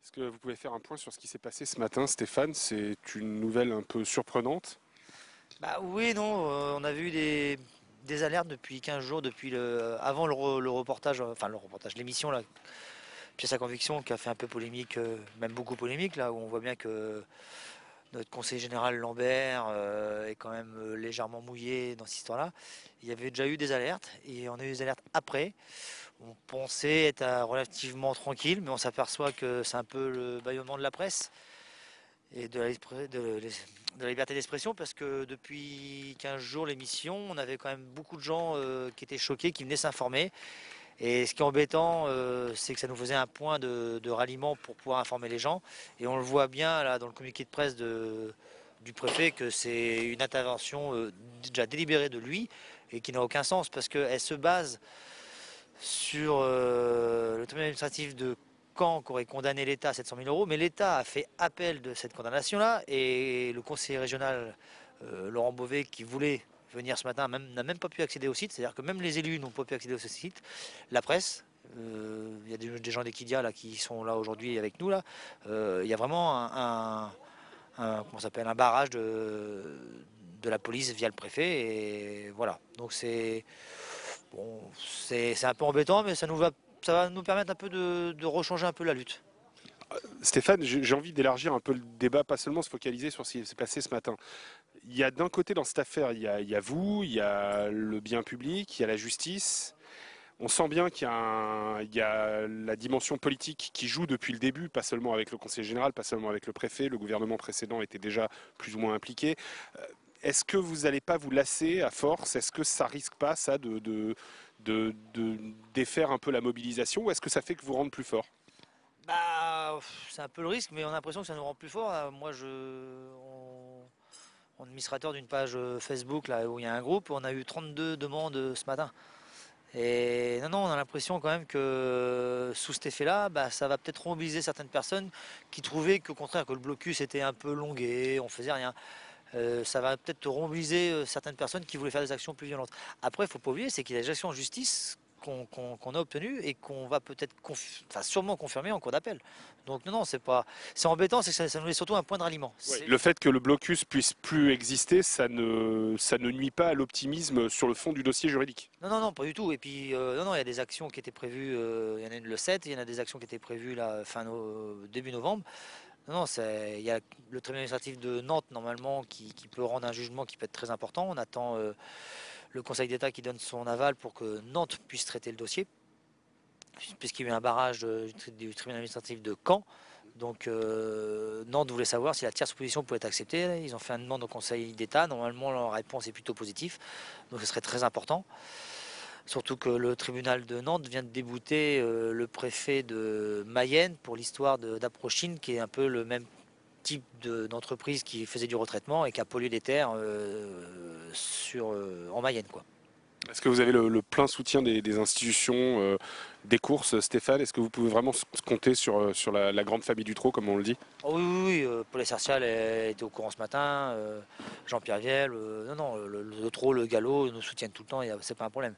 Est-ce que vous pouvez faire un point sur ce qui s'est passé ce matin, Stéphane? C'est une nouvelle un peu surprenante. Bah oui, non, on avait eu des alertes depuis 15 jours, depuis avant le reportage, enfin le reportage, l'émission là, Pièce à conviction qui a fait un peu polémique, même beaucoup polémique là, où on voit bien que notre conseiller général Lambert est quand même légèrement mouillé dans cette histoire-là. Il y avait déjà eu des alertes et on a eu des alertes après. On pensait être relativement tranquille, mais on s'aperçoit que c'est un peu le bâillement de la presse et de la liberté d'expression parce que depuis 15 jours l'émission, on avait quand même beaucoup de gens qui étaient choqués, qui venaient s'informer. Et ce qui est embêtant, c'est que ça nous faisait un point de ralliement pour pouvoir informer les gens. Et on le voit bien là dans le communiqué de presse du préfet que c'est une intervention déjà délibérée de lui et qui n'a aucun sens parce qu'elle se base sur le tribunal administratif de Caen qui aurait condamné l'État à 700 000 euros, mais l'État a fait appel de cette condamnation-là et le conseiller régional Laurent Beauvais qui voulait venir ce matin n'a même pas pu accéder au site, c'est-à-dire que même les élus n'ont pas pu accéder au site, la presse. Il y a des gens d'Equidia là qui sont là aujourd'hui avec nous là. Il y a vraiment comment s'appelle, un barrage de la police via le préfet et voilà. Donc bon, c'est un peu embêtant, mais ça va nous permettre un peu de rechanger un peu la lutte. Stéphane, j'ai envie d'élargir un peu le débat, pas seulement se focaliser sur ce qui s'est passé ce matin. Il y a d'un côté dans cette affaire, il y a vous, il y a le bien public, il y a la justice. On sent bien qu'il y a la dimension politique qui joue depuis le début, pas seulement avec le conseiller général, pas seulement avec le préfet. Le gouvernement précédent était déjà plus ou moins impliqué. Est-ce que vous n'allez pas vous lasser à force? Est-ce que ça risque pas ça de défaire un peu la mobilisation ou est-ce que ça fait que vous rendre plus fort? Bah, c'est un peu le risque, mais on a l'impression que ça nous rend plus fort. Là. Moi, en administrateur d'une page Facebook là où il y a un groupe, on a eu 32 demandes ce matin. Et non, non, on a l'impression quand même que sous cet effet-là, bah, ça va peut-être mobiliser certaines personnes qui trouvaient qu'au contraire que le blocus était un peu longué, on faisait rien. Ça va peut-être mobiliser certaines personnes qui voulaient faire des actions plus violentes. Après, il ne faut pas oublier, c'est qu'il y a des actions en justice qu'on a obtenues et qu'on va peut-être enfin, sûrement confirmer en cours d'appel. Donc non, non, c'est embêtant, c'est que ça nous est surtout un point de ralliement. Ouais. Le fait que le blocus puisse plus exister, ça ne nuit pas à l'optimisme sur le fond du dossier juridique. Non, non, non, pas du tout. Et puis, non, non, il y a des actions qui étaient prévues, il y en a une le 7, il y en a des actions qui étaient prévues là, début novembre. Non, non, il y a le tribunal administratif de Nantes, normalement, qui peut rendre un jugement qui peut être très important. On attend le Conseil d'État qui donne son aval pour que Nantes puisse traiter le dossier, puisqu'il y a eu un barrage du tribunal administratif de Caen. Donc Nantes voulait savoir si la tierce opposition pouvait être acceptée. Ils ont fait une demande au Conseil d'État. Normalement, leur réponse est plutôt positive. Donc ce serait très important. Surtout que le tribunal de Nantes vient de débouter le préfet de Mayenne pour l'histoire d'Aprochine, qui est un peu le même type d'entreprise qui faisait du retraitement et qui a pollué des terres en Mayenne, quoi. Est-ce que vous avez le plein soutien des institutions, des courses, Stéphane? Est-ce que vous pouvez vraiment compter sur la grande famille du trot, comme on le dit? Oh oui, oui, oui, Paul Essercial était au courant ce matin, Jean-Pierre Vielle, non, non, le trot, le galop nous soutiennent tout le temps, c'est pas un problème.